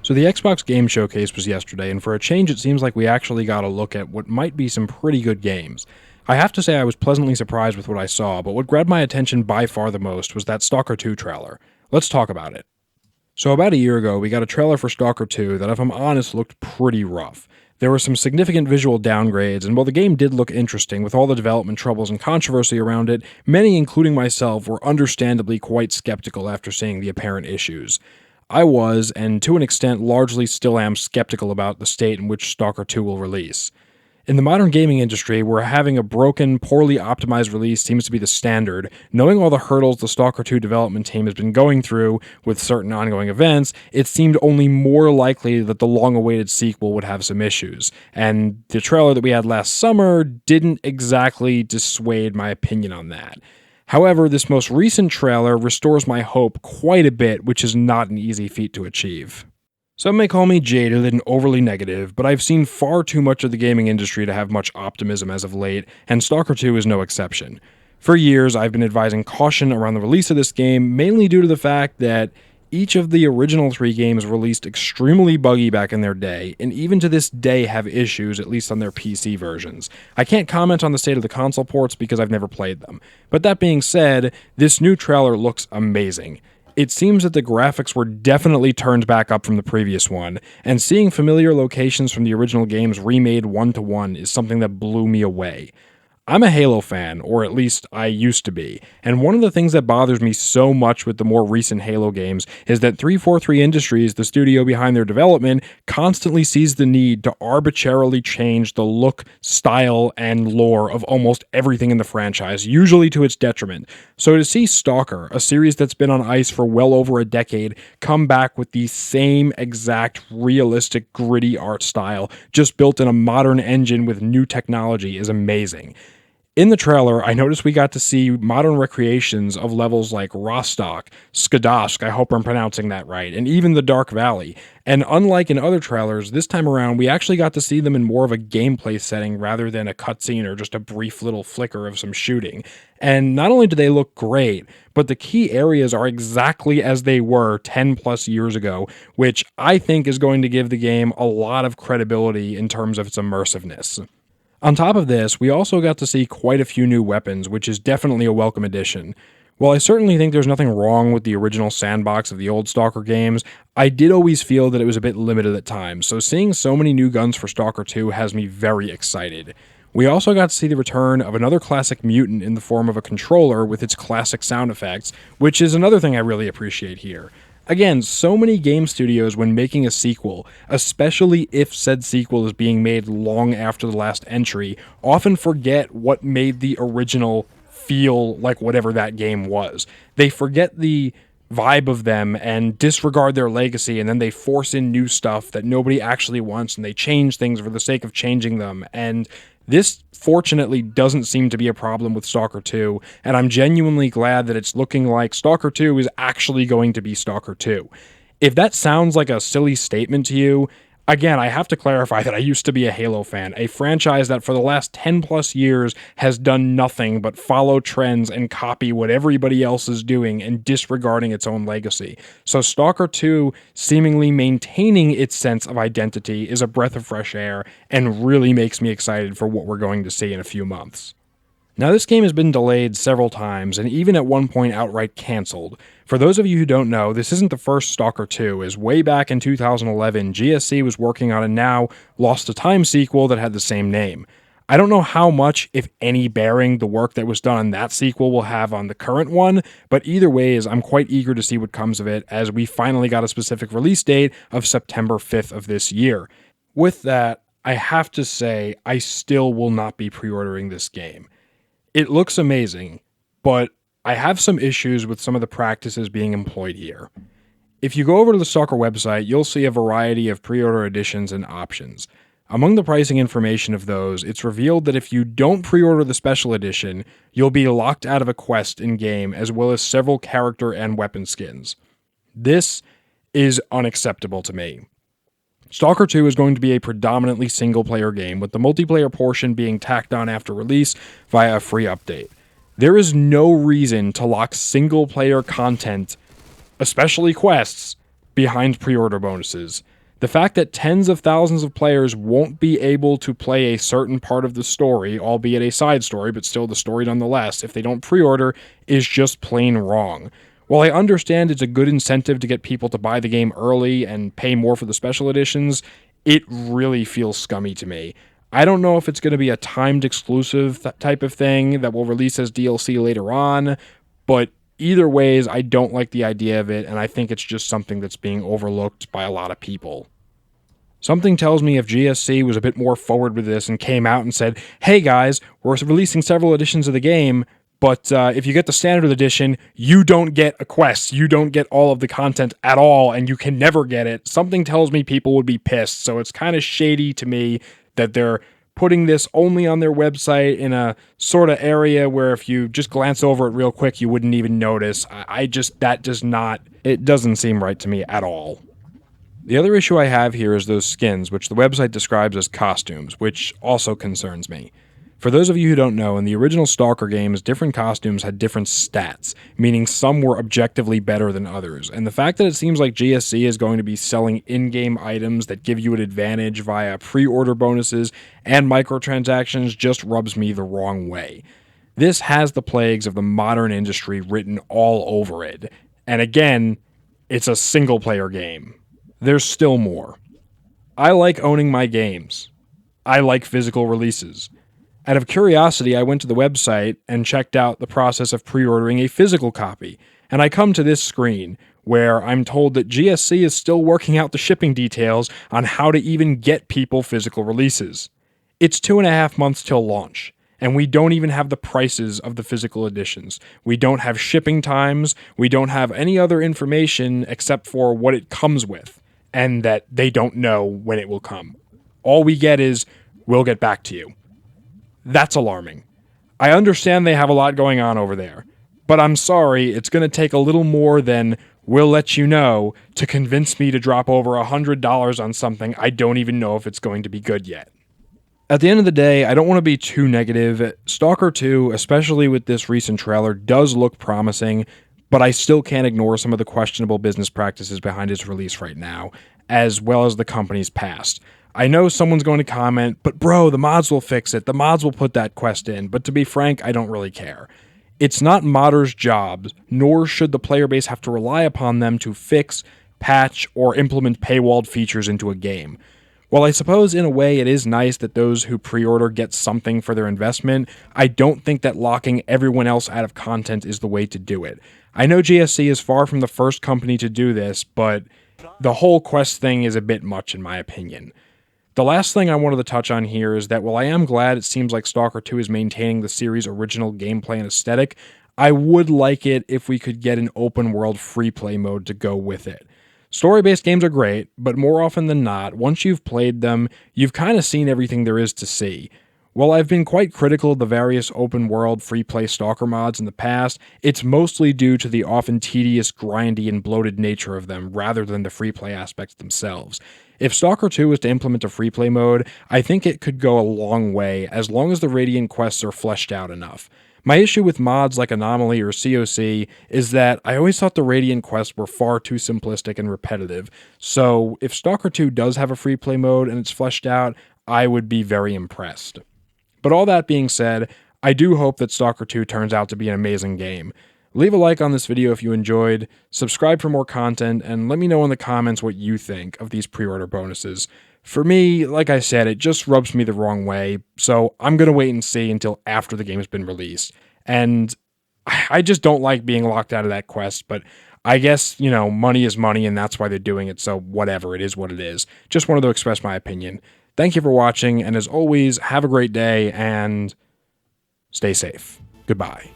So the Xbox Game Showcase was yesterday, and for a change it seems like we actually got a look at what might be some pretty good games. I have to say I was pleasantly surprised with what I saw, but what grabbed my attention by far the most was that Stalker 2 trailer. Let's talk about it. So about a year ago, we got a trailer for Stalker 2 that, if I'm honest, looked pretty rough. There were some significant visual downgrades, and while the game did look interesting with all the development troubles and controversy around it, many, including myself, were understandably quite skeptical after seeing the apparent issues. I was, and to an extent largely still am, skeptical about the state in which Stalker 2 will release. In the modern gaming industry, where having a broken, poorly optimized release seems to be the standard, knowing all the hurdles the Stalker 2 development team has been going through with certain ongoing events, it seemed only more likely that the long-awaited sequel would have some issues, and the trailer that we had last summer didn't exactly dissuade my opinion on that. However, this most recent trailer restores my hope quite a bit, which is not an easy feat to achieve. Some may call me jaded and overly negative, but I've seen far too much of the gaming industry to have much optimism as of late, and Stalker 2 is no exception. For years, I've been advising caution around the release of this game, mainly due to the fact that each of the original 3 games released extremely buggy back in their day, and even to this day have issues, at least on their PC versions. I can't comment on the state of the console ports because I've never played them. But that being said, this new trailer looks amazing. It seems that the graphics were definitely turned back up from the previous one, and seeing familiar locations from the original games remade one-to-one is something that blew me away. I'm a Halo fan, or at least I used to be, and one of the things that bothers me so much with the more recent Halo games is that 343 Industries, the studio behind their development, constantly sees the need to arbitrarily change the look, style, and lore of almost everything in the franchise, usually to its detriment. So to see Stalker, a series that's been on ice for well over a decade, come back with the same exact realistic, gritty art style, just built in a modern engine with new technology, is amazing. In the trailer, I noticed we got to see modern recreations of levels like Rostock, Skadovsk, I hope I'm pronouncing that right, and even the Dark Valley. And unlike in other trailers, this time around we actually got to see them in more of a gameplay setting rather than a cutscene or just a brief little flicker of some shooting. And not only do they look great, but the key areas are exactly as they were 10 plus years ago, which I think is going to give the game a lot of credibility in terms of its immersiveness. On top of this, we also got to see quite a few new weapons, which is definitely a welcome addition. While I certainly think there's nothing wrong with the original sandbox of the old Stalker games, I did always feel that it was a bit limited at times, so seeing so many new guns for Stalker 2 has me very excited. We also got to see the return of another classic mutant in the form of a controller with its classic sound effects, which is another thing I really appreciate here. Again, so many game studios, when making a sequel, especially if said sequel is being made long after the last entry, often forget what made the original feel like whatever that game was. They forget the vibe of them and disregard their legacy, and then they force in new stuff that nobody actually wants, and they change things for the sake of changing them. And this, fortunately, doesn't seem to be a problem with Stalker 2, and I'm genuinely glad that it's looking like Stalker 2 is actually going to be Stalker 2. If that sounds like a silly statement to you, again, I have to clarify that I used to be a Halo fan, a franchise that for the last 10 plus years has done nothing but follow trends and copy what everybody else is doing and disregarding its own legacy. So Stalker 2 seemingly maintaining its sense of identity is a breath of fresh air and really makes me excited for what we're going to see in a few months. Now, this game has been delayed several times, and even at one point outright cancelled. For those of you who don't know, this isn't the first Stalker 2, as way back in 2011, GSC was working on a now Lost to Time sequel that had the same name. I don't know how much, if any, bearing the work that was done on that sequel will have on the current one, but either ways, I'm quite eager to see what comes of it, as we finally got a specific release date of September 5th of this year. With that, I have to say, I still will not be pre-ordering this game. It looks amazing, but I have some issues with some of the practices being employed here. If you go over to the Stalker website, you'll see a variety of pre-order editions and options. Among the pricing information of those, it's revealed that if you don't pre-order the special edition, you'll be locked out of a quest in-game, as well as several character and weapon skins. This is unacceptable to me. Stalker 2 is going to be a predominantly single-player game, with the multiplayer portion being tacked on after release via a free update. There is no reason to lock single-player content, especially quests, behind pre-order bonuses. The fact that tens of thousands of players won't be able to play a certain part of the story, albeit a side story, but still the story nonetheless, if they don't pre-order, is just plain wrong. While I understand it's a good incentive to get people to buy the game early and pay more for the special editions, it really feels scummy to me. I don't know if it's going to be a timed exclusive type of thing that will release as DLC later on, but either ways, I don't like the idea of it, and I think it's just something that's being overlooked by a lot of people. Something tells me if GSC was a bit more forward with this and came out and said, hey guys, we're releasing several editions of the game, but if you get the standard edition, you don't get a quest. You don't get all of the content at all, and you can never get it. Something tells me people would be pissed, so it's kind of shady to me that they're putting this only on their website in a sort of area where if you just glance over it real quick, you wouldn't even notice. It doesn't seem right to me at all. The other issue I have here is those skins, which the website describes as costumes, which also concerns me. For those of you who don't know, in the original Stalker games, different costumes had different stats, meaning some were objectively better than others, and the fact that it seems like GSC is going to be selling in-game items that give you an advantage via pre-order bonuses and microtransactions just rubs me the wrong way. This has the plagues of the modern industry written all over it, and again, it's a single-player game. There's still more. I like owning my games. I like physical releases. Out of curiosity, I went to the website and checked out the process of pre-ordering a physical copy, and I come to this screen where I'm told that GSC is still working out the shipping details on how to even get people physical releases. It's 2.5 months till launch, and we don't even have the prices of the physical editions. We don't have shipping times, we don't have any other information except for what it comes with, and that they don't know when it will come. All we get is, we'll get back to you. That's alarming. I understand they have a lot going on over there, but I'm sorry, it's going to take a little more than we'll let you know to convince me to drop over $100 on something I don't even know if it's going to be good yet. At the end of the day, I don't want to be too negative. Stalker 2, especially with this recent trailer, does look promising, but I still can't ignore some of the questionable business practices behind its release right now, as well as the company's past. I know someone's going to comment, but bro, the mods will fix it. The mods will put that quest in. But to be frank, I don't really care. It's not modders' jobs, nor should the player base have to rely upon them to fix, patch, or implement paywalled features into a game. While I suppose in a way it is nice that those who pre-order get something for their investment, I don't think that locking everyone else out of content is the way to do it. I know GSC is far from the first company to do this, but the whole quest thing is a bit much in my opinion. The last thing I wanted to touch on here is that while I am glad it seems like Stalker 2 is maintaining the series' original gameplay and aesthetic, I would like it if we could get an open-world free-play mode to go with it. Story-based games are great, but more often than not, once you've played them, you've kind of seen everything there is to see. While I've been quite critical of the various open-world free-play Stalker mods in the past, it's mostly due to the often tedious, grindy, and bloated nature of them, rather than the free-play aspects themselves. If Stalker 2 was to implement a free-play mode, I think it could go a long way, as long as the Radiant quests are fleshed out enough. My issue with mods like Anomaly or COC is that I always thought the Radiant quests were far too simplistic and repetitive, so if Stalker 2 does have a free-play mode and it's fleshed out, I would be very impressed. But all that being said, I do hope that Stalker 2 turns out to be an amazing game. Leave a like on this video if you enjoyed, subscribe for more content, and let me know in the comments what you think of these pre-order bonuses. For me, like I said, it just rubs me the wrong way, so I'm going to wait and see until after the game's been released. And I just don't like being locked out of that quest, but I guess, money is money and that's why they're doing it, so whatever, it is what it is. Just wanted to express my opinion. Thank you for watching, and as always, have a great day, and stay safe. Goodbye.